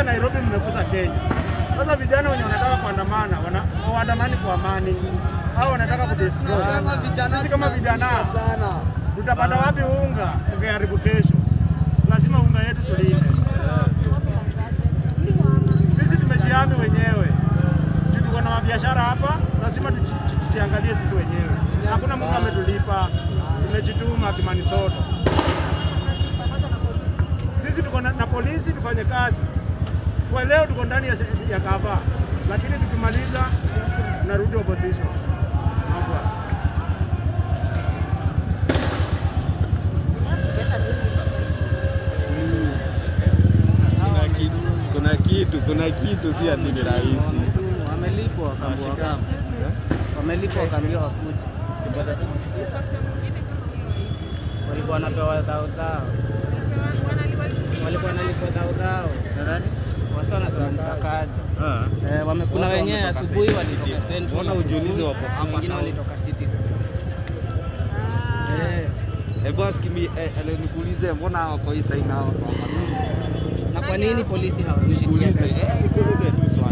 mmekuza Nairobi, mmekuza Kenya. Sasa vijana wenye wanataka kuandamana, waandamani kwa amani. Hao wanataka kudestroy. Sisi kama vijana tutapata wapi unga ukiharibu kesho? Lazima unga yetu tulinde. Sisi tumejihami wenyewe. Tuko na biashara hapa, lazima tujiangalie sisi wenyewe. Hakuna mtu ametulipa. Tumejituma Kimani Soto. Sisi tuko na polisi tufanye kazi. Kwa leo tuko ndani ya kava, lakini tukimaliza tunarudi opposition. Kuna kitu si ati ni rahisi. Wamelipwa kamili wafuji. Walikuwa wanapewa dhao. Walikuwa wanalipwa dhao. Nadhani wasana sakaja. Wamekuna wenyewe asubuhi walitoka Central. Mbona ujiulize wako hapa? Wengine walitoka City. Boss kimi nikuulize mbona wako hii sasa nao? Na kwa nini polisi hawakushirikiana? Nikuulize tu swali.